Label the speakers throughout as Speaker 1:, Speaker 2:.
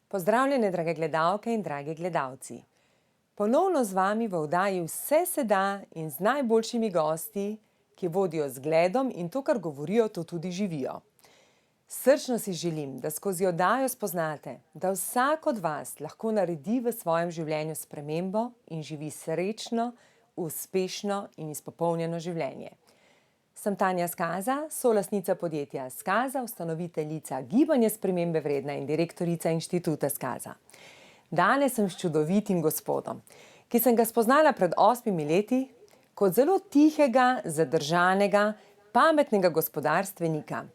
Speaker 1: Pozdravljene, drage gledalke in dragi gledalci. Ponovno z vami v oddaji Vse se da in z najboljšimi gosti, ki vodijo zgledom in to, kar govorijo, to tudi živijo. Srčno si želim, da skozi oddajo spoznate, da vsak od vas lahko naredi v svojem življenju spremembo in živi srečno, uspešno in izpopolnjeno življenje. Sem Tanja Skaza, solastnica podjetja Skaza, ustanoviteljica Gibanje spremembe vredna in direktorica Inštituta Skaza. Danes sem s čudovitim gospodom, ki sem ga spoznala pred 8 leti kot zelo tihega, zadržanega, pametnega gospodarstvenika.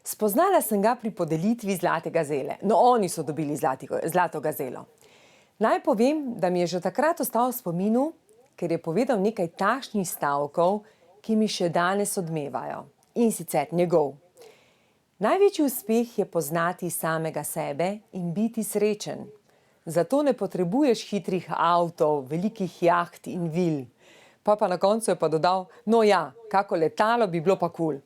Speaker 1: Spoznala sem ga pri podelitvi Zlate gazele. No, oni so dobili Zlato gazelo. Naj povem, da mi je že takrat ostal v spominu, ker je povedal nekaj takšnih stavkov, ki mi še danes odmevajo. In sicer njegov. Največji uspeh je poznati samega sebe in biti srečen. Zato ne potrebuješ hitrih avtov, velikih jaht in vil. Pa na koncu je pa dodal, no ja, kako letalo bi bilo pa kul.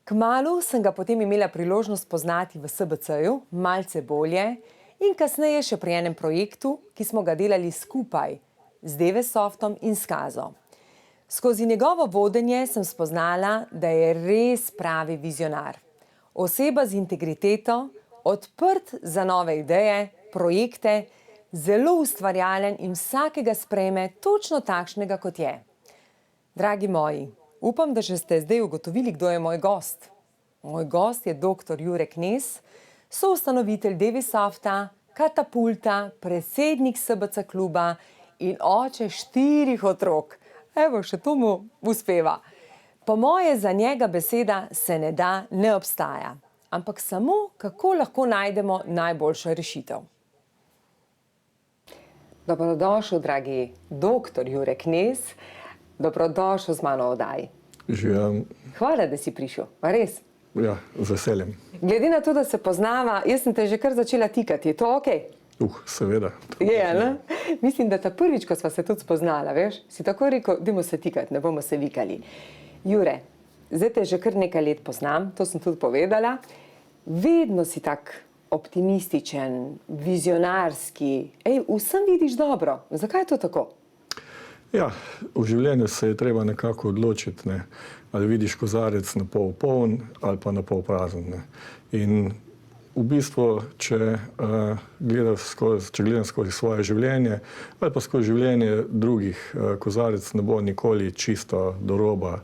Speaker 1: Kmalu sem ga potem imela priložnost poznati v SBC-ju, malce bolje, in kasneje še pri enem projektu, ki smo ga delali skupaj z Devesoftom in Skazo. Skozi njegovo vodenje sem spoznala, da je res pravi vizionar. Oseba z integriteto, odprt za nove ideje, projekte, zelo ustvarjalen in vsakega sprejme točno takšnega, kot je. Dragi moji, upam, da že ste zdaj ugotovili, kdo je moj gost. Moj gost je dr. Jure Knez, soustanovitelj Devesofta, katapulta, predsednik SBC kluba in oče 4 otrok. Evo, še to mu uspeva. Po moje za njega beseda se ne da, ne obstaja. Ampak samo, kako lahko najdemo najboljšo rešitev. Dobrodošel, dragi dr. Jure Knez. Dobrodošel z mano v oddaji.
Speaker 2: Živim.
Speaker 1: Hvala, da si prišel. A res?
Speaker 2: Ja, z veseljem.
Speaker 1: Glede na to, da se poznava, jaz sem te že kar začela tikati. Je to okej?
Speaker 2: Seveda.
Speaker 1: Je, ne? Mislim, da ta prvič, ko sva se tudi spoznala, veš, si tako rekel, dajmo se tikati, ne bomo se vikali. Jure, zdaj te že kar nekaj let poznam, to sem tudi povedala. Vedno si tak optimističen, vizionarski. Vsem vidiš dobro. Zakaj je to tako?
Speaker 2: Ja, v življenju se je treba nekako odločiti, ne? Ali vidiš kozarec na pol poln ali pa na pol prazen. Ne? In v bistvu, če gledam skozi svoje življenje ali pa skozi življenje drugih, kozarec ne bo nikoli čisto do roba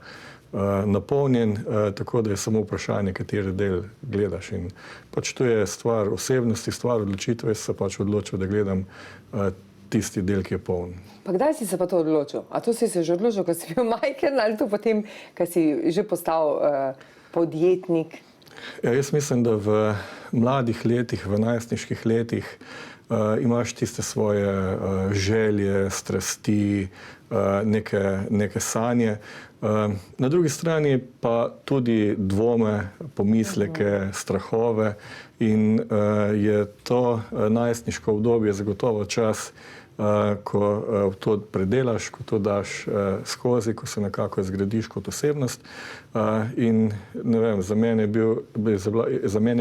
Speaker 2: napolnjen, tako da je samo vprašanje, kateri del gledaš. In pač to je stvar osebnosti, stvar odločitve, jaz se pač odločil, da gledam tisti del, ki je poln.
Speaker 1: Pa kdaj si se pa to odločil? A to si se že odločil, ko si bil majhen, ali to potem, ko si že postal podjetnik?
Speaker 2: Ja, jaz mislim, da v mladih letih, v najstniških letih imaš tiste svoje želje, strasti, neke sanje. Na drugi strani pa tudi dvome, pomisleke, strahove in je to najstniško obdobje zagotovo čas, ko to predelaš, ko to daš skozi, ko se nekako zgradiš kot osebnost. In ne vem, za mene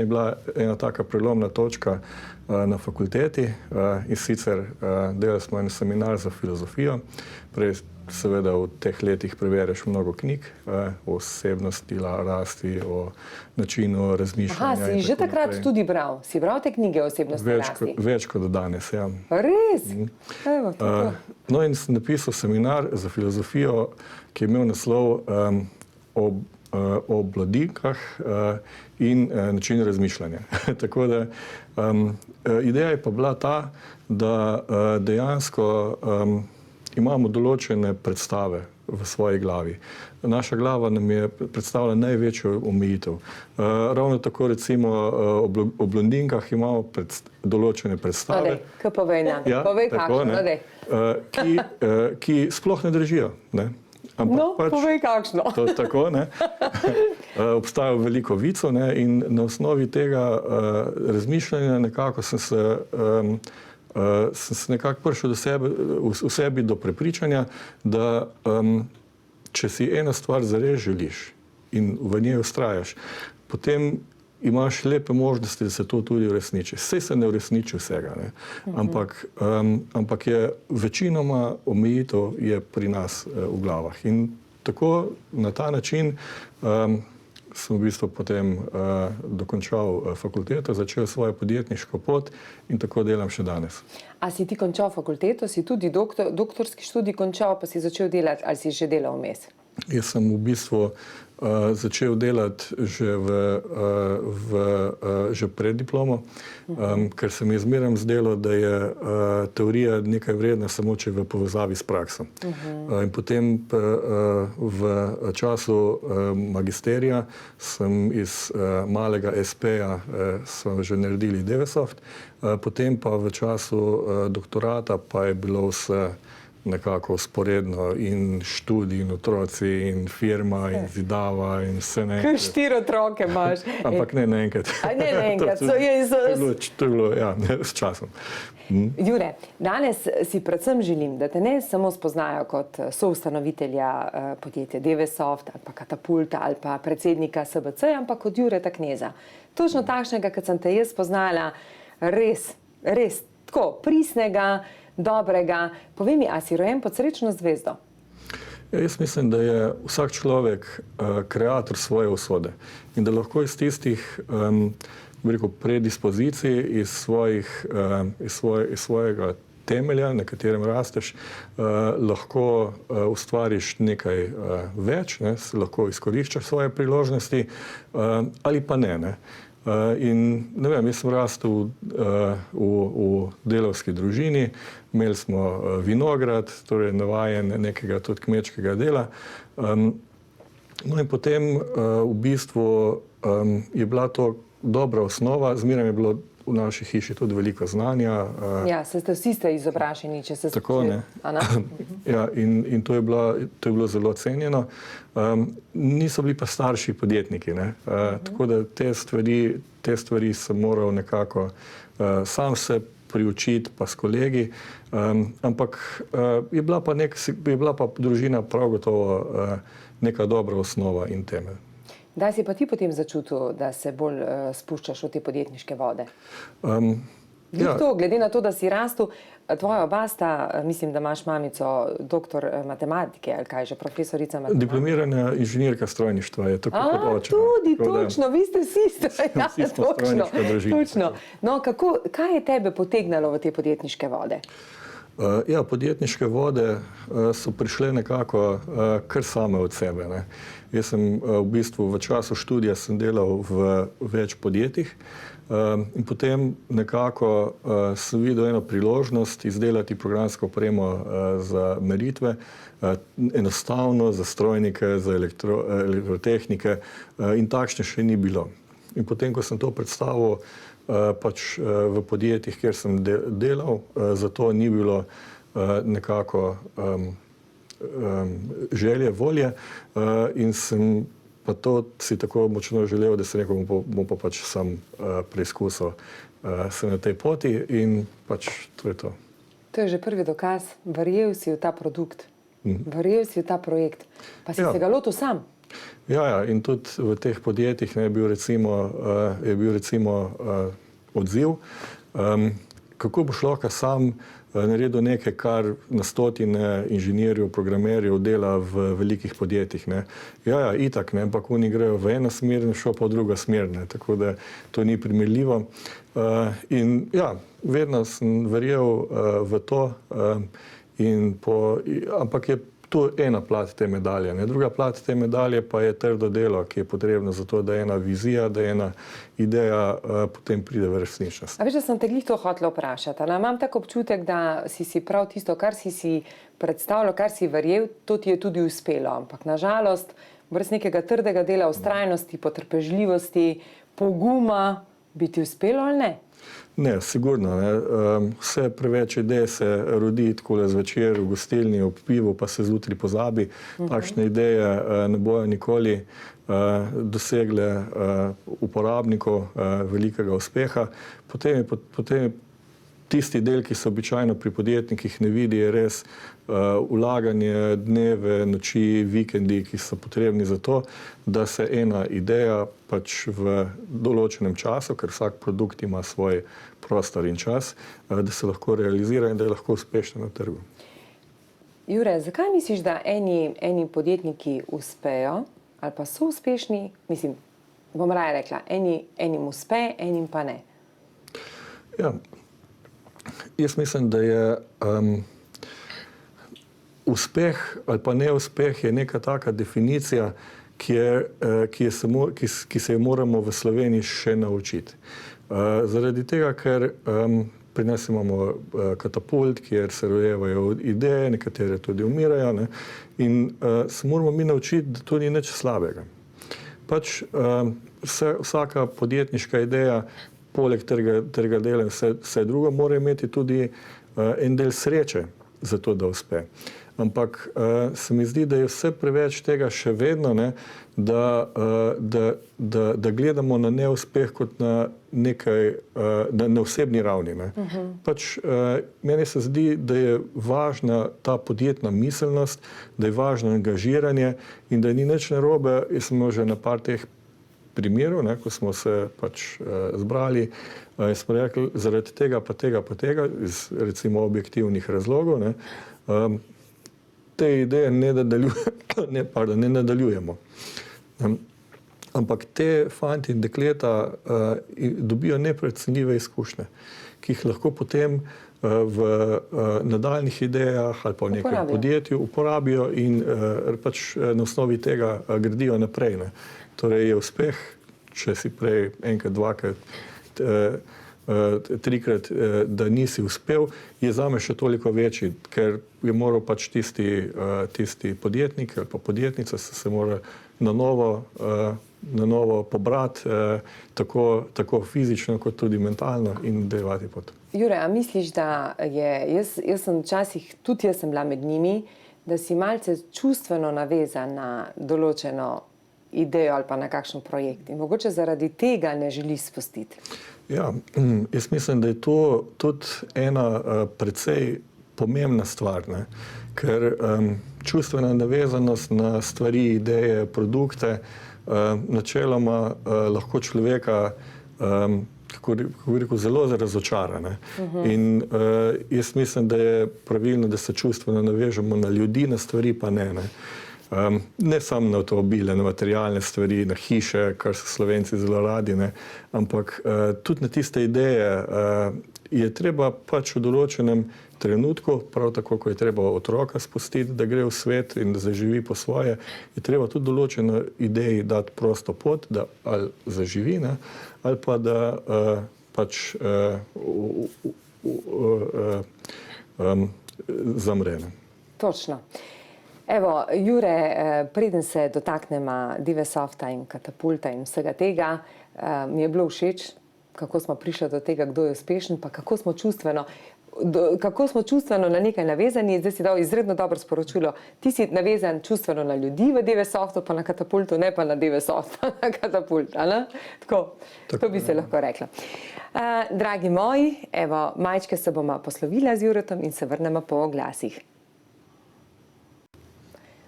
Speaker 2: je bila ena taka prelomna točka na fakulteti, in sicer delali smo en seminar za filozofijo. Prej seveda v teh letih prebereš mnogo knjig o osebnosti, rasti, o načinu razmišljanja.
Speaker 1: Aha, si že takrat tudi bral? Si bral te knjige o osebnosti rasti?
Speaker 2: Več kot danes, ja.
Speaker 1: Res? Evo, tako.
Speaker 2: No, in sem napisal seminar za filozofijo, ki je imel naslov o blodinkah in način razmišljanja. Tako da ideja je pa bila ta, da dejansko imamo določene predstave v svoji glavi. Naša glava nam je predstavila največjo omejitev. Ravno tako recimo o blondinkah imamo določene predstave.
Speaker 1: Kaj povej nam? Povej kakšno,
Speaker 2: ki sploh ne držijo.
Speaker 1: No, povej kakšno.
Speaker 2: Tako, ne. Obstaja veliko vicov, ne, in na osnovi tega razmišljanja nekako sem se nekako prišel v sebi do prepričanja, da če si eno stvar zares želiš in v njej vztrajaš, potem imaš lepe možnosti, da se to tudi uresniči. Saj se ne uresniči vsega, ne? Ampak je večinoma omejitev je pri nas v glavah. In tako na ta način sem v bistvu potem dokončal fakulteto, začel svojo podjetniško pot in tako delam še danes.
Speaker 1: A si ti končal fakulteto, si tudi doktorski študij končal, pa si začel delati, ali si že delal vmes?
Speaker 2: Jaz sem v bistvu začel delati že pred diplomo, ker se mi je zmeraj zdelo, da je teorija nekaj vredna samo, če je v povezavi s prakso. In potem v času magisterija sem iz malega SP-ja smo že naredili Devesoft, potem pa v času doktorata pa je bilo vse nekako usporedno in študij in otroci in firma in zidava in vse naenkrat.
Speaker 1: 4 otroke imaš.
Speaker 2: Ampak ne naenkrat.
Speaker 1: Ne naenkrat.
Speaker 2: To je bilo, ja, s časom.
Speaker 1: Jure, danes si predvsem želim, da te ne samo spoznajo kot soustanovitelja podjetja Devesoft ali pa Katapulta ali pa predsednika SBC, ampak kot Jureta Kneza. Točno takšnega, kot sem te jaz spoznala, res tako pristnega, dobrega. Povej mi, a si rojen pod srečno zvezdo?
Speaker 2: Ja, jaz mislim, da je vsak človek kreator svoje usode in da lahko iz tistih predispozicij, iz svojega temelja, na katerem rasteš, lahko ustvariš nekaj več, lahko izkoriščaš svoje priložnosti ali pa ne. In ne vem, jaz sem rastel v delavski družini, imeli smo vinograd, torej navajen nekega tudi kmečkega dela. No in potem v bistvu je bila to dobra osnova, zmeraj je bilo v naši hiši tudi veliko znanja.
Speaker 1: Ja, ste vsi izobraženi, če se
Speaker 2: tako, ne. Ja, in to je bilo zelo cenjeno. Niso bili pa starši podjetniki, ne. Tako da te stvari sem moral nekako sam se priučiti, pa s kolegi. Ampak je bila pa družina prav gotovo neka dobra osnova in temelj.
Speaker 1: Kdaj si pa ti potem začutil, da se bolj spuščaš v te podjetniške vode? Glede na to, da si rastel, tvoja oba sta, mislim, da imaš mamico doktor matematike, ali kaj že, profesorica matematike.
Speaker 2: Diplomirana inženirka strojništva je tako kot oče.
Speaker 1: Tudi, točno, vi ste vsi
Speaker 2: strojniška družina.
Speaker 1: No, kaj je tebe potegnalo v te podjetniške vode?
Speaker 2: Ja, podjetniške vode so prišle nekako kar same od sebe, ne. Jaz sem v bistvu v času študija sem delal v več podjetjih in potem nekako sem videl eno priložnost izdelati programsko opremo za meritve, enostavno za strojnike, za elektrotehnike in takšne še ni bilo. In potem, ko sem to predstavil pač v podjetjih, kjer sem delal, zato ni bilo nekako želje, volje in sem pa to si tako močno želel, da se nekom bom pa pač sam preizkusil se na tej poti in pač to je to.
Speaker 1: To je že prvi dokaz, verjel si v ta produkt, verjel si v ta projekt, pa si se ga lotil sam.
Speaker 2: Ja, in tudi v teh podjetjih je bil recimo odziv, kako boš lahko sam naredil nekaj, kar na stotine inženirjev, programerjev dela v velikih podjetjih, ne. Ja, itak, ne, ampak oni grejo v eno smer in šel pa v drugo smer, ne, tako da to ni primerljivo. In ja, vedno sem verjel v to, ampak je to ena plat te medalje, ne. Druga plat te medalje pa je trdo delo, ki je potrebno za to, da je ena vizija, da je ena ideja, potem pride v resničnost.
Speaker 1: A veš, da sem te glih to hotela vprašati, ali imam tak občutek, da si prav tisto, kar si predstavljal, kar si verjel, to ti je tudi uspelo, ampak na žalost, brez nekega trdega dela, vztrajnosti, potrpežljivosti, poguma, bi ti uspelo ali ne?
Speaker 2: Ne, sigurno, ne. Vse preveč idej se rodi takole zvečer v gostilni ob pivu, pa se zjutraj pozabi. Takšne ideje ne bojo nikoli dosegle uporabnikov velikega uspeha. Potem je Tisti del, ki se običajno pri podjetnikih ne vidi, je res vlaganje, dneve, noči, vikendi, ki so potrebni za to, da se ena ideja pač v določenem času, ker vsak produkt ima svoj prostor in čas, da se lahko realizira in da je lahko uspešna na trgu.
Speaker 1: Jure, zakaj misliš, da eni podjetniki uspejo ali pa so uspešni? Mislim, bom raje rekla, enim uspe, enim pa ne.
Speaker 2: Ja, jaz mislim, da je uspeh ali pa neuspeh je neka taka definicija, ki se jo moramo v Sloveniji še naučiti. Zaradi tega, ker pri nas imamo katapult, kjer se rojevajo ideje, nekatere tudi umirajo, ne? In se moramo mi naučiti, da to ni nič slabega. Pač vsaka podjetniška ideja, poleg trga dela in vse drugo, mora imeti tudi en del sreče za to, da uspe. Ampak se mi zdi, da je vse preveč tega še vedno, ne, da gledamo na neuspeh kot na nekaj, na osebni ravni. Ne. Pač meni se zdi, da je važna ta podjetna miselnost, da je važno angažiranje in da ni nič narobe. Jaz sem že na par teh primerov, ne, ko smo se pač zbrali, smo rekli, zaradi tega pa tega, iz recimo objektivnih razlogov, ne, te ideje ne nadaljujemo. Ampak te fanti in dekleta dobijo neprecenljive izkušnje, ki jih lahko potem v nadaljnih idejah ali pa v nekem podjetju uporabijo in pač na osnovi tega gradijo naprej. Ne. Torej je uspeh, če si prej enkrat, dvakrat, trikrat, da nisi uspel, je zame še toliko večji, ker je moral pač tisti podjetnik ali pa podjetnica se mora na novo pobrati, tako fizično kot tudi mentalno in nadaljevati pot.
Speaker 1: Jure, a misliš, da jaz sem včasih, tudi jaz sem bila med njimi, da si malce čustveno navezan na določeno idejo ali pa na kakšen projekt in mogoče zaradi tega ne želi spustiti?
Speaker 2: Ja, jaz mislim, da je to tudi ena precej pomembna stvar, ne? Ker čustvena navezanost na stvari, ideje, produkte načeloma lahko človeka, kako bi rekel, zelo razočara. Ne? In jaz mislim, da je pravilno, da se čustveno navežemo na ljudi, na stvari pa ne. Ne samo na avtomobile, na materialne stvari, na hiše, kar so Slovenci zelo radi, ne? Ampak tudi na tiste ideje je treba pač v določenem trenutku, prav tako, ko je treba otroka spustiti, da gre v svet in da zaživi po svoje, je treba tudi določeno ideji dati prosto pot, da ali zaživi, ne? Ali pa da pač zamre. Ne?
Speaker 1: Točno. Evo, Jure, preden se dotaknemo Divesofta in katapulta in vsega tega, mi je bilo všeč, kako smo prišli do tega, kdo je uspešen, pa kako smo čustveno na nekaj navezani. Zdaj si dal izredno dobro sporočilo. Ti si navezan čustveno na ljudi v Divesoftu, pa na katapultu, ne pa na Divesoft, pa na katapult. Tako bi se lahko rekla. Dragi moji, evo, majčke se bomo poslovila z Juretom in se vrnemo po oglasih.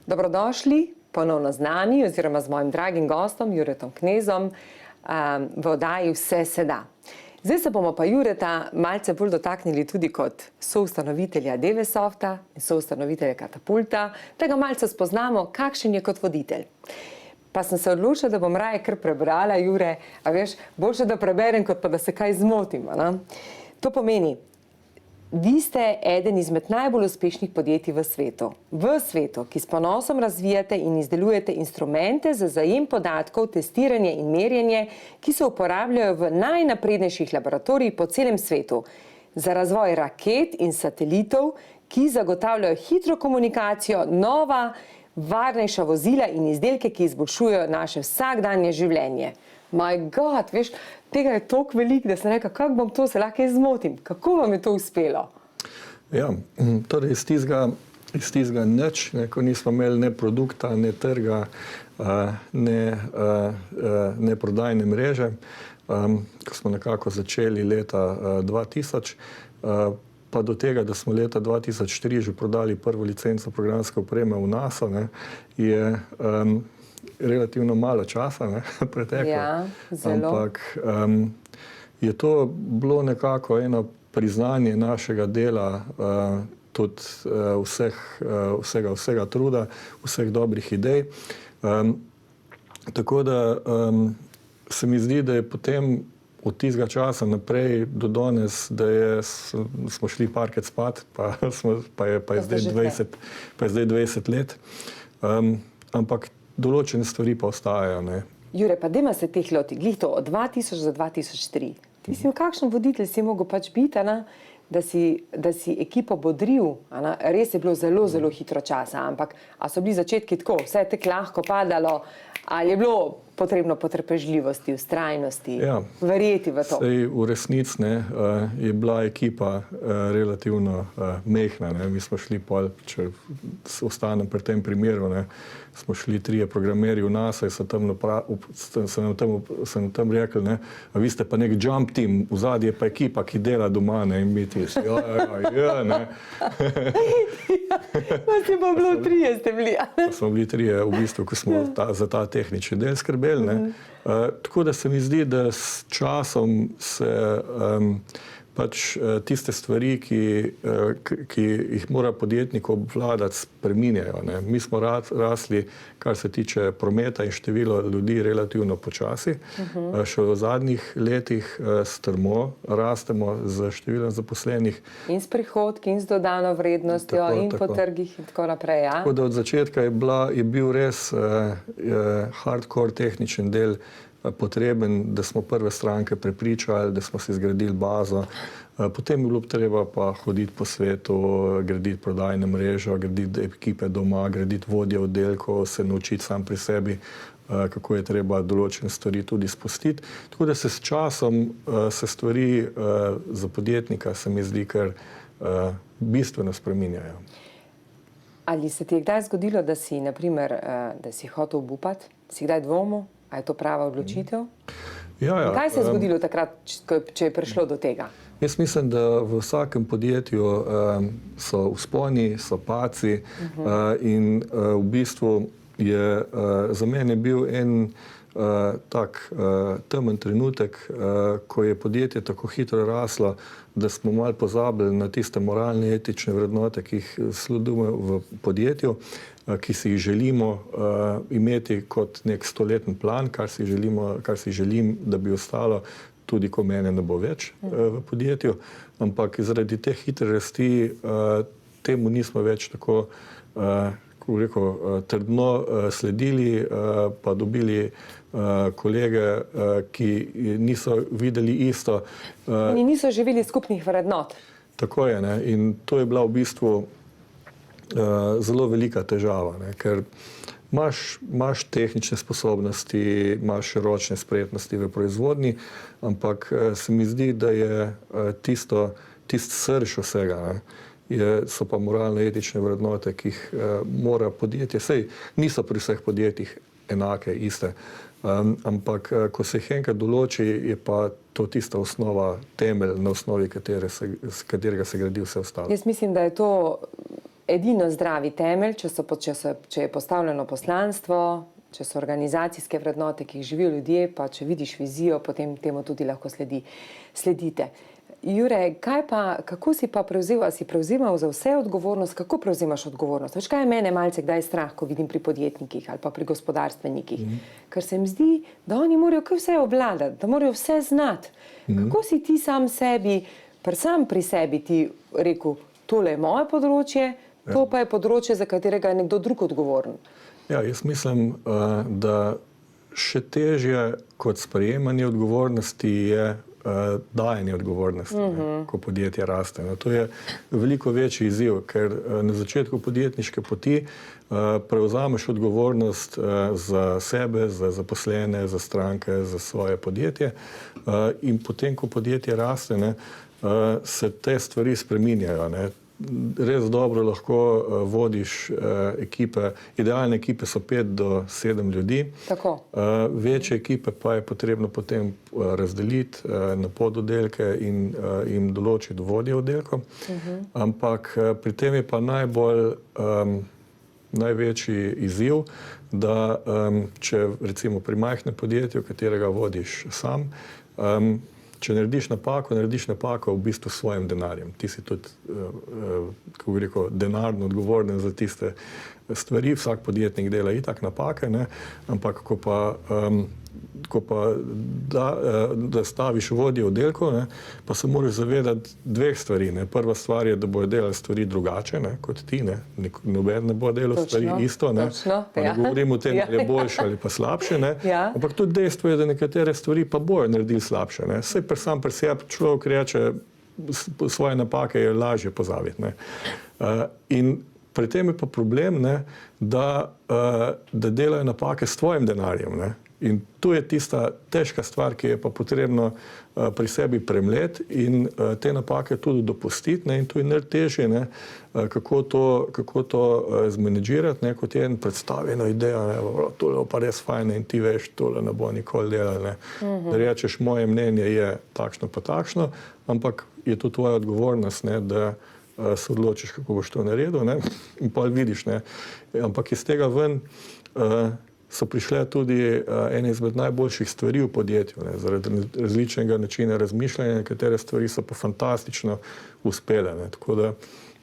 Speaker 1: Dobrodošli ponovno z nami oziroma z mojim dragim gostom Juretom Knezom v oddaji Vse se da. Zdaj se bomo pa Jureta malce bolj dotaknili tudi kot soustanovitelja Divesofta in soustanovitelja katapulta, da ga malce spoznamo, kakšen je kot voditelj. Pa sem se odločila, da bom raje kar prebrala, Jure, a veš, boljše da preberem, kot pa da se kaj zmotimo. Ne? To pomeni, vi ste eden izmed najbolj uspešnih podjetij v svetu, ki s ponosom razvijate in izdelujete instrumente za zajem podatkov, testiranje in merjenje, ki se uporabljajo v najnaprednejših laboratorijih po celem svetu, za razvoj raket in satelitov, ki zagotavljajo hitro komunikacijo, nova, varnejša vozila in izdelke, ki izboljšujejo naše vsakdanje življenje. My God, veš, tega je toliko veliko, da sem rekla, kako bom to, se lahko zmotim. Kako vam je to uspelo?
Speaker 2: Ja, torej iz tistega nič, ko nismo imeli ne produkta, ne trga, ne prodajne mreže. Ko smo nekako začeli leta 2000, pa do tega, da smo leta 2003 že prodali prvo licenco programske opreme v NASA, ne, je relativno malo časa, ne, preteklo.
Speaker 1: Ja, zelo.
Speaker 2: Ampak je to bilo nekako eno priznanje našega dela, tudi vsega truda, vseh dobrih idej. Tako da se mi zdi, da je potem od tistega časa naprej do danes, da smo šli parkrat spat, pa je zdaj 20 let. Ampak določene stvari pa ostajajo, ne.
Speaker 1: Jure, pa dajmo se teh loti, glih to, od 2000 do 2003. Mislim, kakšen voditelj si mogel pač biti, da si ekipo bodril, res je bilo zelo, zelo hitro časa, ampak a so bili začetki tako, vse je tako lahko padalo, ali je bilo potrebno potrpežljivosti, vztrajnosti, verjeti v to?
Speaker 2: Sej v resnici je bila ekipa relativno mehna. Mi smo šli pol, če ostanem pri tem primeru, smo šli 3 programerji v NASA in so nam tam rekli, a vi ste pa nek jump team, v zadnji je pa ekipa, ki dela doma, in mi tisti,
Speaker 1: Vas je pa bilo 3, ste bili.
Speaker 2: Smo bili 3 v bistvu, ko smo za ta tehnični del skrbeli. Tako da se mi zdi, da s časom se pač tiste stvari, ki jih mora podjetnik obvladati, spreminjajo. Mi smo rasli, kar se tiče prometa in število ljudi, relativno počasi. Še v zadnjih letih strmo rastemo z številom zaposlenih.
Speaker 1: In s prihodki, in z dodano vrednostjo, in po trgih in tako naprej.
Speaker 2: Tako da od začetka je bil res hardcore tehničen del potreben, da smo prve stranke prepričali, da smo si zgradili bazo. Potem je bilo treba pa hoditi po svetu, graditi prodajne mrežo, graditi ekipe doma, graditi vodje oddelkov, se naučiti sam pri sebi, kako je treba določene stvari tudi spustiti. Tako da se s časom se stvari za podjetnika, se mi zdi, kar bistveno spreminjajo.
Speaker 1: Ali se ti je kdaj zgodilo, da si, naprimer, da si hotel obupati? Si kdaj dvomil? A je to prava odločitev?
Speaker 2: Ja.
Speaker 1: Kaj se je zgodilo takrat, če je prišlo do tega?
Speaker 2: Jaz mislim, da v vsakem podjetju so vzponi, so padci in v bistvu je za mene bil en tak temen trenutek, ko je podjetje tako hitro raslo, da smo malo pozabili na tiste moralne, etične vrednote, ki jih sledimo v podjetju, ki si jih želimo imeti kot nek 100-letni plan, kar si želim, da bi ostalo, tudi ko mene ne bo več v podjetju. Ampak zaradi te hitre rasti temu nismo več tako, kako rekel, trdno sledili, pa dobili kolege, ki niso videli isto.
Speaker 1: Oni niso živeli skupnih vrednot.
Speaker 2: Tako je, in to je bila v bistvu zelo velika težava, ker imaš tehnične sposobnosti, imaš ročne spretnosti v proizvodnji, ampak se mi zdi, da je tisti srž vsega, so pa moralne, etične vrednote, ki jih mora podjetje, sej niso pri vseh podjetjih enake, iste, ampak ko se jih enkrat določi, je pa to tista osnova, temelj, na osnovi katerega se gradi vse ostalo.
Speaker 1: Jaz mislim, da je to edino zdravi temelj, če je postavljeno poslanstvo, če so organizacijske vrednote, ki jih živijo ljudje, pa če vidiš vizijo, potem temu tudi lahko sledite. Jure, kako si pa prevzel, a si prevzemal za vse odgovornost, kako prevzemaš odgovornost? Veš, kaj je mene malce kdaj strah, ko vidim pri podjetnikih ali pa pri gospodarstvenikih? Ker se mi zdi, da oni morajo kar vse obvladati, da morajo vse znati. Kako si ti sam pri sebi ti rekel, tole je moje področje, to pa je področje, za katerega je nekdo drug odgovoren?
Speaker 2: Ja, jaz mislim, da še težje kot sprejemanje odgovornosti je dajanje odgovornosti, ko podjetje raste. To je veliko večji izziv, ker na začetku podjetniške poti prevzameš odgovornost za sebe, za zaposlene, za stranke, za svoje podjetje in potem, ko podjetje raste, se te stvari spreminjajo. res dobro lahko vodiš ekipe. Idealne ekipe so 5 do 7 ljudi.
Speaker 1: Tako.
Speaker 2: Večje ekipe pa je potrebno potem razdeliti na pododdelke in jim določiti vodje oddelkov. Ampak pri tem je pa največji izziv, da če recimo pri majhnem podjetju, katerega vodiš sam, če narediš napako v bistvu s svojim denarjem. Ti si tudi, kako bi rekel, denarno odgovoren za tiste stvari. Vsak podjetnik dela itak napake, ne? Ampak ko pa da staviš vodje oddelkov, ne, pa se moraš zavedati 2 stvari. Ne. Prva stvar je, da bojo delali stvari drugače, ne, kot ti. Ne. Noben ne bo delal stvari isto. Ne. Pa ne govorim o tem, ali je boljše ali pa slabše. Ne. Ampak tudi dejstvo je, da nekatere stvari pa bojo naredili slabše. Ne. Saj sam pri sebi človek reče, svoje napake je lažje pozabiti. Ne. In pri tem je pa problem, ne, da delajo napake s tvojim denarjem. Ne. In tu je tista težka stvar, ki je pa potrebno pri sebi premleti in te napake tudi dopustiti. Ne, in tu je najtežje, ne, kako to zmenedžirati, ne, kot je en predstavljeno idejo, ne, tole pa res fajn in ti veš, tole ne bo nikoli delal. Ne. Da rečeš, moje mnenje je takšno pa takšno, ampak je to tvoja odgovornost, ne, da se odločiš, kako boš to naredil, ne, in pa vidiš. Ne. Ampak iz tega ven so prišle tudi ene izmed najboljših stvari v podjetju, ne, zaradi različnega načina razmišljanja, nekatere stvari so pa fantastično uspele. Ne. Tako da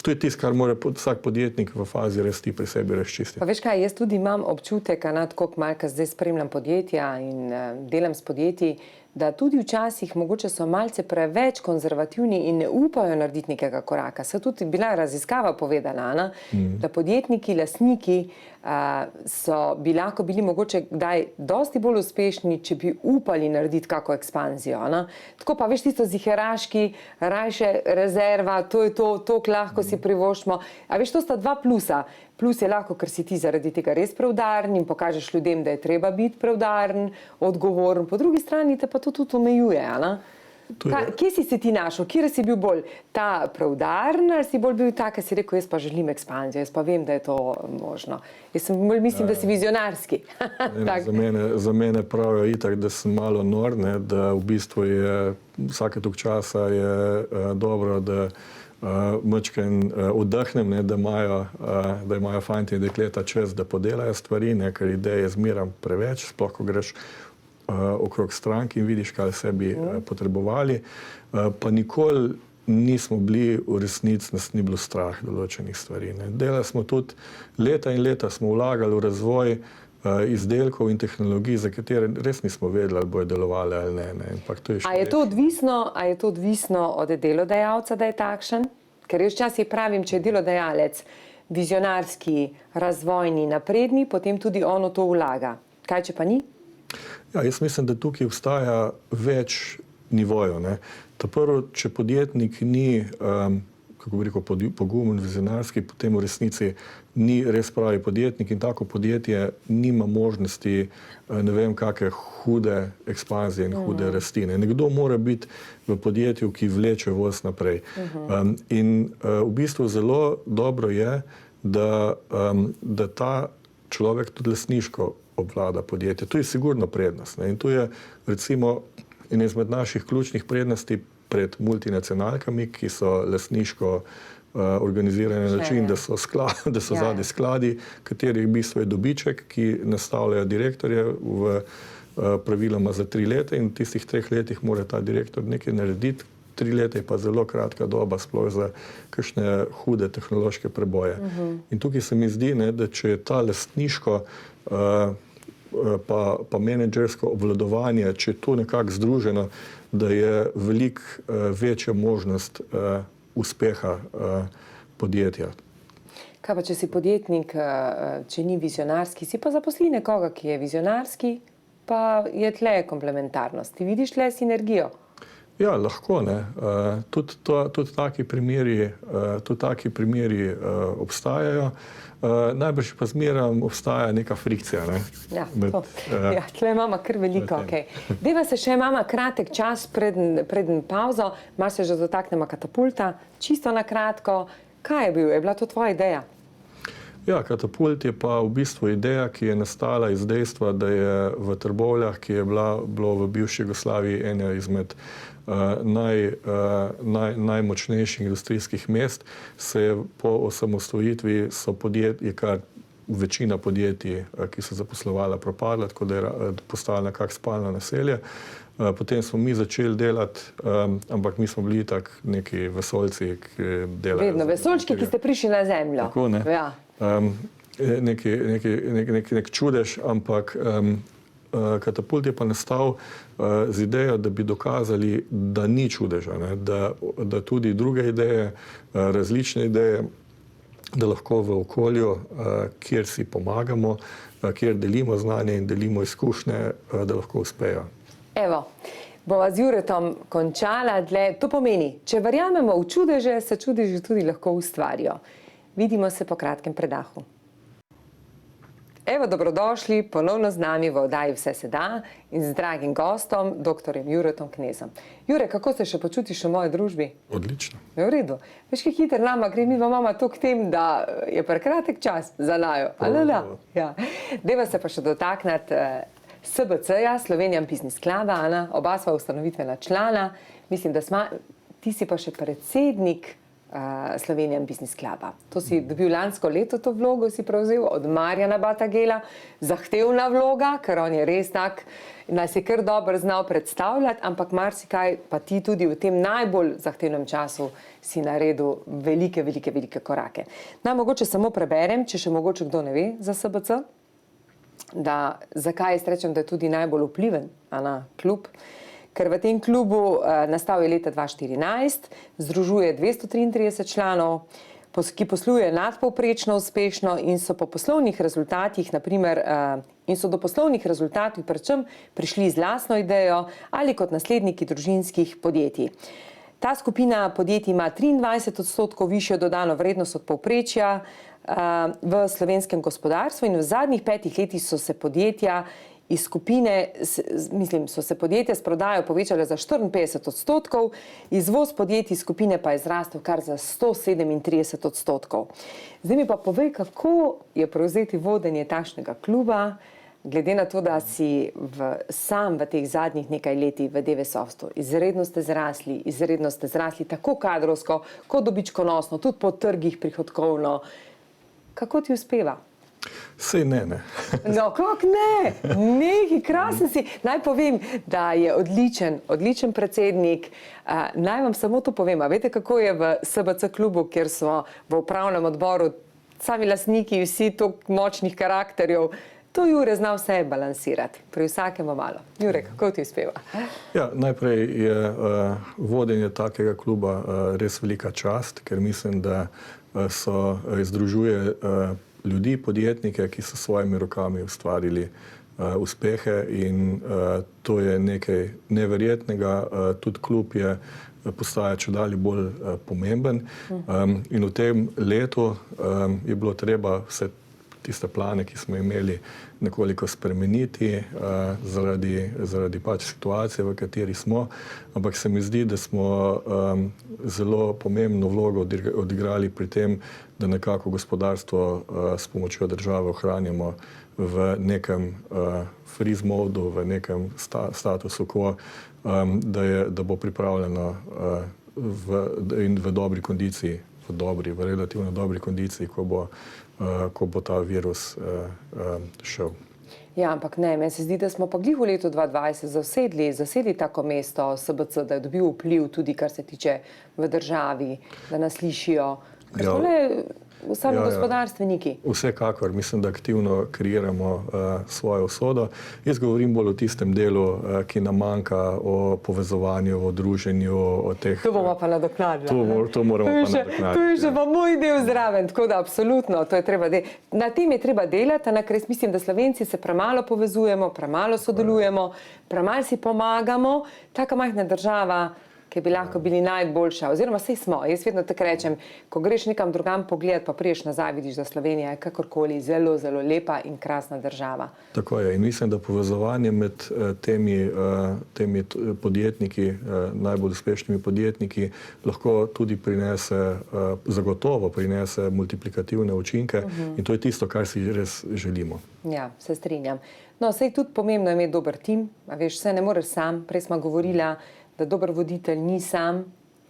Speaker 2: to je tisto, kar mora vsak podjetnik v fazi rasti pri sebi razčistiti.
Speaker 1: Pa veš kaj, jaz tudi imam občutek, tako malo, ko zdaj spremljam podjetja in delam s podjetji, da tudi včasih mogoče so malce preveč konzervativni in ne upajo narediti nekega koraka. Se tudi bila raziskava povedala, da podjetniki, lastniki bi lahko bili mogoče kdaj dosti bolj uspešni, če bi upali narediti kako ekspanzijo. Tako pa veš tisto ziheraški, rajše rezerva, to je to lahko si privoščimo. A veš, to sta 2 plusa. Plus je lahko, ker si ti zaradi tega res prevdaren in pokažeš ljudem, da je treba biti prevdaren, odgovoren. Po drugi strani te pa to tudi omejuje. Kje si se ti našel? Kje si bil bolj ta prevdaren ali si bolj bil ta, ki si rekel, jaz pa želim ekspanzijo, jaz pa vem, da je to možno. Jaz mislim, da si vizionarski.
Speaker 2: Za mene pravijo itak, da sem malo nor, ne, da v bistvu je vsake toliko časa je dobro, da mačken oddahnem, ne, da imajo fantje in dekleta čas, da podelajo stvari, ne, ker ideje zmeram preveč, sploh ko greš okrog strank in vidiš, kaj sebi potrebovali. Pa nikoli nismo bili v resnici, nas ni bilo strah določenih stvari. Ne. Delali smo tudi leta in leta, smo vlagali v razvoj izdelkov in tehnologij, za katere res nismo vedeli, ali bojo delovali ali ne.
Speaker 1: A je to odvisno od delodajalca, da je takšen? Ker jaz včasih pravim, če je delodajalec vizionarski, razvojni, napredni, potem tudi on v to vlaga. Kaj, če pa ni?
Speaker 2: Ja, jaz mislim, da tukaj obstaja več nivojev. Ne. Ta prvo, če podjetnik ni, kako bi rekel, pogumen, vizionarski, potem v resnici ni res pravi podjetnik in tako podjetje nima možnosti, ne vem, kakšne hude ekspanzije in hude rasti. Nekdo mora biti v podjetju, ki vleče voz naprej. In v bistvu zelo dobro je, da ta človek tudi lastniško obvlada podjetje. To je sigurno prednost. Ne? In to je recimo ena izmed naših ključnih prednosti pred multinacionalkami, ki so lastniško organizirane na način, da so zadaj skladi, katerih bistvo je dobiček, ki nastavljajo direktorje v praviloma za 3 leta in v tistih 3 letih mora ta direktor nekaj narediti. 3 leta je pa zelo kratka doba, sploh za kakšne hude tehnološke preboje. In tukaj se mi zdi, ne, da če je ta lastniško pa menedžersko obvladovanje, če je to nekako združeno, da je veliko večja možnost uspeha podjetja.
Speaker 1: Kaj pa, če si podjetnik, če ni vizionarski, si pa zaposli nekoga, ki je vizionarski, pa je tle komplementarnost. Ti vidiš tle sinergijo?
Speaker 2: Ja, lahko, ne. Tudi taki primeri obstajajo. Najbrž pa zmeraj obstaja neka frikcija. Ne?
Speaker 1: Ja, tle imamo kar veliko. Okay. Deva se še imamo kratek čas preden pauzo, malo se že dotaknemo katapulta. Čisto na kratko, Kaj je bil? Je bila to tvoja ideja?
Speaker 2: Ja, Katapult je pa v bistvu ideja, ki je nastala iz dejstva, da je v Trbovljah, ki je bilo v bivši Jugoslaviji ena izmed najmočnejših industrijskih mest, se je po osamosvojitvi večina podjetij, ki so zaposlovala, propadla, tako da je postala nekako spalno naselje. Potem smo mi začeli delati, ampak mi smo bili tak neki vesoljci, ki delajo.
Speaker 1: Vedno vesoljčki, ki ste prišli na zemljo.
Speaker 2: Tako, ne?
Speaker 1: Ja.
Speaker 2: Nek čudež, ampak Katapult je pa nastal z idejo, da bi dokazali, da ni čudeža, ne? Da tudi druge ideje, različne ideje, da lahko v okolju, kjer si pomagamo, kjer delimo znanje in delimo izkušnje, da lahko uspejo.
Speaker 1: Evo, bova z Juretom končala dlje. To pomeni, če verjamemo v čudeže, se čudeži tudi lahko ustvarijo. Vidimo se po kratkem predahu. Evo, dobrodošli ponovno z nami v oddaji Vse se da in z dragim gostom, doktorjem Juretom Knezom. Jure, kako se še počutiš v moji družbi?
Speaker 2: Odlično.
Speaker 1: Je v redu. Veš, kaj hiter nama gre, mi imamo to k tem, da je prekratek čas za naju. Ja. Deva se pa še dotakniti SBC-ja, Slovenian Business Cluba, Ana, oba sva ustanovitvena člana. Mislim, da ti si pa še predsednik Slovenian Business Cluba. To si dobil lansko leto, to vlogo si prevzel od Marjana Batagela. Zahtevna vloga, ker on je res tak, nas je kar dobro znal predstavljati, ampak marsikaj pa ti tudi v tem najbolj zahtevnem času si naredil velike korake. Naj mogoče samo preberem, če še mogoče kdo ne ve za SBC, zakaj jaz rečem, da je tudi najbolj vpliven na klub. Ker v tem klubu nastal je leta 2014, združuje 233 članov, ki posluje nadpovprečno uspešno in so po poslovnih rezultatih, do poslovnih rezultatov predvsem prišli z lastno idejo ali kot nasledniki družinskih podjetij. Ta skupina podjetij ima 23% višjo dodano vrednost od povprečja v slovenskem gospodarstvu in v zadnjih 5 letih so se podjetja iz skupine, so se podjetja s prodajo povečale za 54%, izvoz podjetij skupine pa je zrastel kar za 137%. Zdaj mi pa povej, kako je prevzeti vodenje takšnega kluba, glede na to, da si sam v teh zadnjih nekaj letih v DV-Softu. Izredno ste zrasli tako kadrovsko, kot dobičkonosno, tudi po trgih prihodkovno. Kako ti uspeva?
Speaker 2: Sej ne.
Speaker 1: No, kako ne? Nekaj krasen si. Naj povem, da je odličen predsednik. Naj vam samo to povem. A veste, kako je v SBC klubu, kjer so v upravnem odboru sami lastniki, vsi toliko močnih karakterjev. To Jure zna vse balansirati. Pri vsakem malo. Jure, kako ti uspeva?
Speaker 2: Ja, najprej je vodenje takega kluba res velika čast, ker mislim, da združuje ljudi, podjetnike, ki so svojimi rokami ustvarili uspehe in to je nekaj neverjetnega. Tudi klub postaja čedalje bolj pomemben in v tem letu je bilo treba vse tiste plane, ki smo imeli, nekoliko spremeniti zaradi pač situacije, v kateri smo. Ampak se mi zdi, da smo zelo pomembno vlogo odigrali pri tem, da nekako gospodarstvo s pomočjo države ohranjamo v nekem freeze modu, v nekem statusu quo, da bo pripravljeno v dobri kondiciji, v relativno dobri kondiciji, ko bo ta virus šel.
Speaker 1: Ja, ampak ne, meni se zdi, da smo pa glih v letu 2020 zasedli tako mesto SBC, da je dobil vpliv tudi, kar se tiče v državi, da nas slišijo. Ker so le sami gospodarstveniki.
Speaker 2: Vsekakor, mislim, da aktivno kreiramo svojo usodo. Jaz govorim bolj o tistem delu, ki nam manjka, o povezovanju, o druženju, o teh...
Speaker 1: To bomo pa nadoknadili.
Speaker 2: To moramo pa nadoknaditi.
Speaker 1: To je že pa moj del zraven, tako da absolutno, to je treba delati. Na tem je treba delati, ker jaz mislim, da Slovenci se premalo povezujemo, premalo sodelujemo, premalo si pomagamo. Taka majhna država, ki bi lahko bili najboljša, oziroma sej smo. Jaz vedno tako rečem, ko greš nekam drugam pogledat, pa priješ nazaj, vidiš, da Slovenija je kakorkoli zelo, zelo lepa in krasna država.
Speaker 2: Tako je. In mislim, da povezovanje med temi podjetniki, najbolj uspešnimi podjetniki, lahko tudi prinese, zagotovo prinese multiplikativne učinke in to je tisto, kar si res želimo.
Speaker 1: Ja, se strinjam. No, sej tudi pomembno je imeti dober tim, a veš, vse ne moreš sam. Prej smo govorila, da dober voditelj ni sam,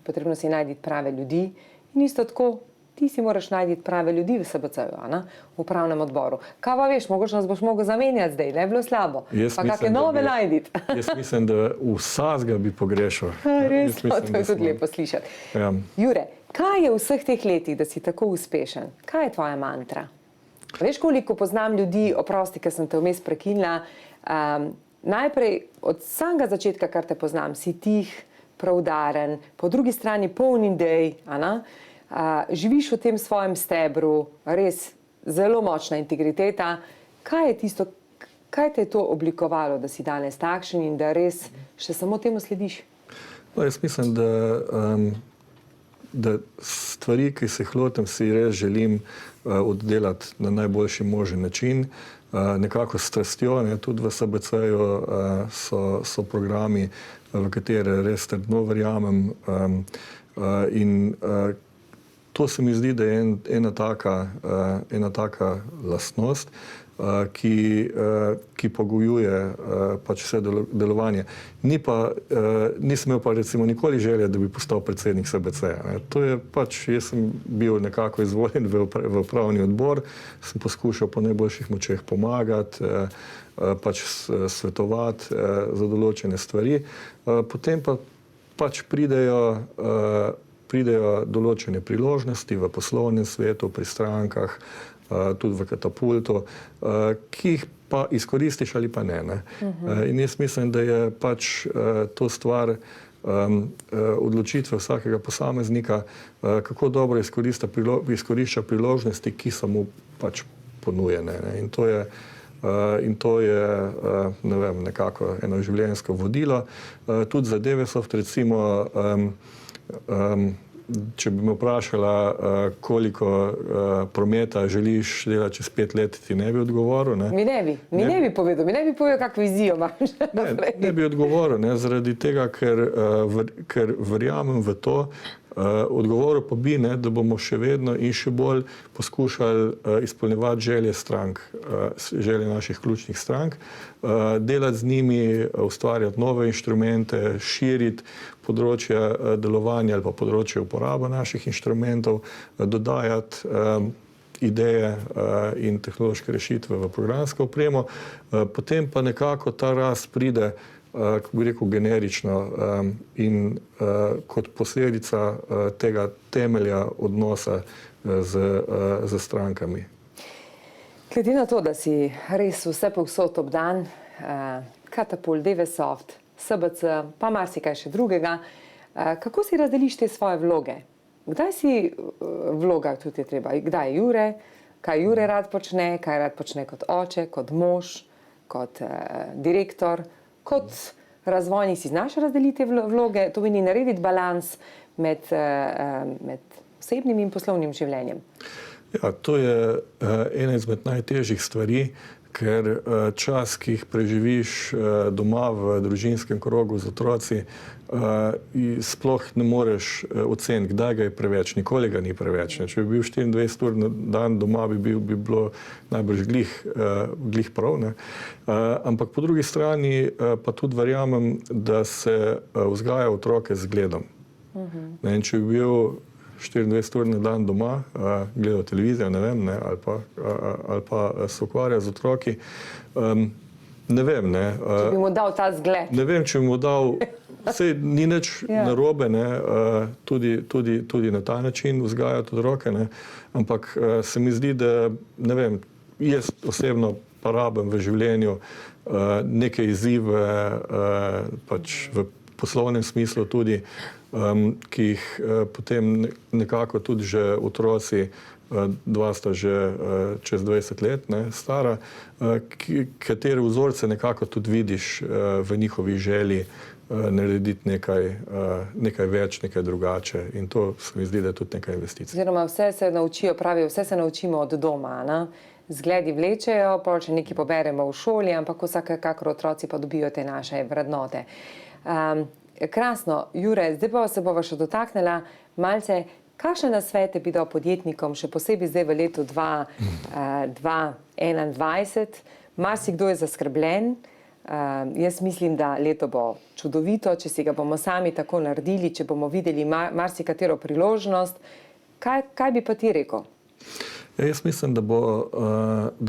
Speaker 1: potrebno si najti prave ljudi in isto tako, ti si moraš najti prave ljudi v SBC-ju, v upravnem odboru. Kaj pa veš, mogoče nas boš mogel zamenjati zdaj, ne bi bilo slabo, pa kakšne nove najti.
Speaker 2: Jaz mislim, da vsakega bi pogrešal.
Speaker 1: Res, to je tudi lepo slišati.
Speaker 2: Ja.
Speaker 1: Jure, kaj je v vseh teh letih, da si tako uspešen? Kaj je tvoja mantra? Veš, koliko poznam ljudi, oprosti, ker sem te vmes prekinila, najprej od samega začetka, kar te poznam, si tih, preudaren, po drugi strani poln idej, živiš v tem svojem stebru, res zelo močna integriteta. Kaj je tisto, kaj te je to oblikovalo, da si danes takšen in da res še samo temu slediš?
Speaker 2: No, jaz mislim, da stvari, ki se jih lotim, si res želim oddelati na najboljši možen način. Nekako s strastjo, tudi v SBC-ju so programi, v katere res trdno verjamem. In to se mi zdi, da je ena taka lastnost, ki pogojuje pač vse delovanje. Nisem imel pa recimo nikoli želje, da bi postal predsednik SBC-ja. To je pač, jaz sem bil nekako izvoljen v upravni odbor, sem poskušal po najboljših močeh pomagati, pač svetovati za določene stvari. Potem pa pač pridejo določene priložnosti v poslovnem svetu, pri strankah, tudi v Katapultu, ki jih pa izkoristiš ali pa ne. In jaz mislim, da je pač to stvar odločitve vsakega posameznika, kako dobro izkorišča priložnosti, ki so mu pač ponujene. In to je ne vem, nekako eno življenjsko vodilo. Tudi za Dewesoft recimo, če bi me vprašala, koliko prometa želiš delati čez 5 let, ti ne bi odgovoril.
Speaker 1: Mi ne bi povedal, kakšno vizijo imaš.
Speaker 2: Ne bi odgovoril, zaradi tega, ker verjamem v to. Odgovoril pa bi, da bomo še vedno in še bolj poskušali izpolnjevati želje naših ključnih strank, delati z njimi, ustvarjati nove inštrumente, širiti področje delovanja ali pa področje uporabe naših inštrumentov, dodajati ideje in tehnološke rešitve v programsko opremo, potem pa nekako ta rast pride, kako bi rekel, generično in kot posledica tega temelja odnosa z strankami.
Speaker 1: Glede na to, da si res vse povsod obdan, Katapult, Dewesoft, SBC, pa marsikaj še drugega, kako si razdeliš te svoje vloge? Kdaj si vloga, tudi je treba, kdaj je Jure, kaj Jure rad počne, kaj rad počne kot oče, kot mož, kot direktor, kot razvojnik, si znaš razdeliti vloge, to pomeni narediti balans med osebnim in poslovnim življenjem.
Speaker 2: Ja, to je ena izmed najtežjih stvari, ker čas, ki jih preživiš doma v družinskem krogu z otroci, sploh ne moreš oceniti, kdaj ga je preveč, nikoli ga ni preveč. Če bi bil 24 ur na dan doma, bi bilo najbrž glih prav. Ampak po drugi strani pa tudi verjamem, da se vzgaja otroke z gledom. Če bi bil 24 ur na dan doma, gledal televizijo, ne vem, ali pa se ukvarja z otroki, ne vem.
Speaker 1: Če bi mu dal ta zgled.
Speaker 2: Ne vem, če bi mu dal, saj ni nič narobe, tudi na ta način vzgajati otroke, ampak se mi zdi, da, ne vem, jaz osebno pa rabim v življenju neke izzive, pač v poslovnem smislu tudi, ki jih potem nekako tudi že otroci, dva sta že čez 20 let stara, katere vzorce nekako tudi vidiš v njihovi želji narediti nekaj več, nekaj drugače in to se mi zdi, da je tudi neka investicija.
Speaker 1: Oziroma vse se naučijo, pravijo, vse se naučimo od doma, ne? Zgledi vlečejo, pol še nekaj poberemo v šoli, ampak vsakakor otroci pa dobijo te naše vrednote. Krasno, Jure, zdaj pa se bova še dotaknila malce, kakšne nasvete bi dal podjetnikom, še posebej zdaj v letu 2021. Marsikdo je zaskrbljen. Jaz mislim, da leto bo čudovito, če si ga bomo sami tako naredili, če bomo videli marsikatero priložnost. Kaj bi pa ti rekel?
Speaker 2: Jaz mislim, da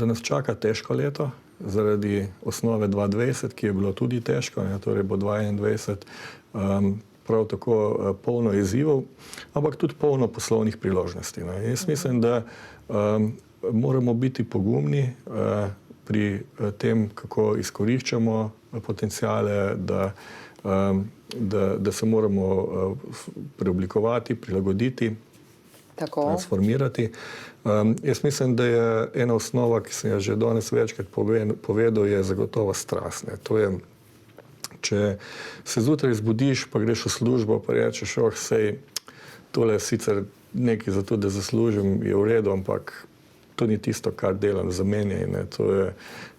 Speaker 2: nas čaka težko leto zaradi osnove 2020, ki je bilo tudi težko, torej bo 2021 prav tako polno izzivov, ampak tudi polno poslovnih priložnosti. Jaz mislim, da moramo biti pogumni pri tem, kako izkoriščamo potenciale, da se moramo preoblikovati, prilagoditi, transformirati. Jaz mislim, da je ena osnova, ki sem jo že danes večkrat povedal, je zagotovo strast. To je, če se zjutraj zbudiš, pa greš v službo, pa rečeš, sej, tole je sicer nekaj za to, da zaslužim, je v redu, ampak to ni tisto, kar delam za mene.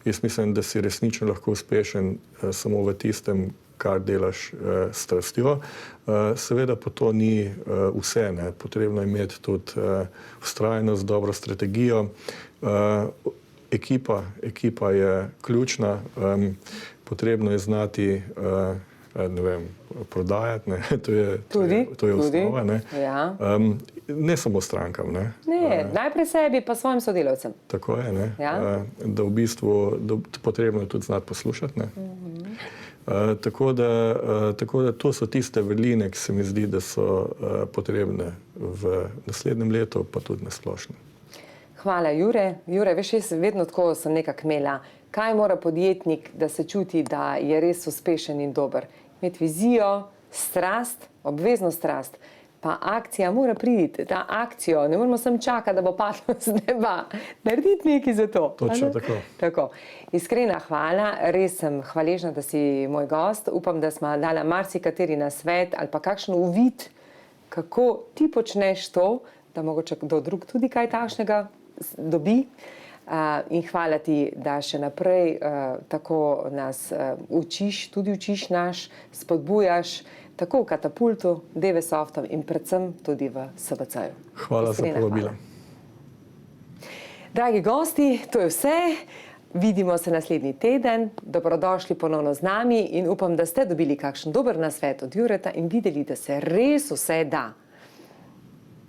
Speaker 2: Jaz mislim, da si resnično lahko uspešen samo v tistem, kar delaš s strastjo. Seveda pa to ni vse. Potrebno je imeti tudi vztrajnost, dobro strategijo. Ekipa je ključna. Potrebno je znati prodajati. To je osnova. Ne samo strankam.
Speaker 1: Najprej sebi, pa svojim sodelavcem.
Speaker 2: Tako je. Da v bistvu potrebno je tudi znati poslušati. Tako da to so tiste vrline, ki se mi zdi, da so potrebne v naslednjem letu, pa tudi na splošno.
Speaker 1: Hvala, Jure. Jure, veš, jaz vedno tako sem nekako imela. Kaj mora podjetnik, da se čuti, da je res uspešen in dober? Imeti vizijo, strast, obvezno strast, pa akcija mora priti. Ta akcijo, ne moramo samo čakati, da bo padlo z neba. Narediti nekaj za to.
Speaker 2: Točno
Speaker 1: tako. Iskrena hvala, res sem hvaležna, da si moj gost. Upam, da smo dala marsikateri nasvet ali pa kakšen uvid, kako ti počneš to, da mogoče kdo drug tudi kaj takšnega dobi. In hvala ti, da še naprej tako nas učiš, tudi učiš naš, spodbujaš tako v Katapultu, Devesoftom in predvsem tudi v SBC-ju.
Speaker 2: Hvala za povabilo.
Speaker 1: Dragi gosti, to je vse. Vidimo se naslednji teden. Dobrodošli ponovno z nami in upam, da ste dobili kakšen dober nasvet od Jureta in videli, da se res vse da.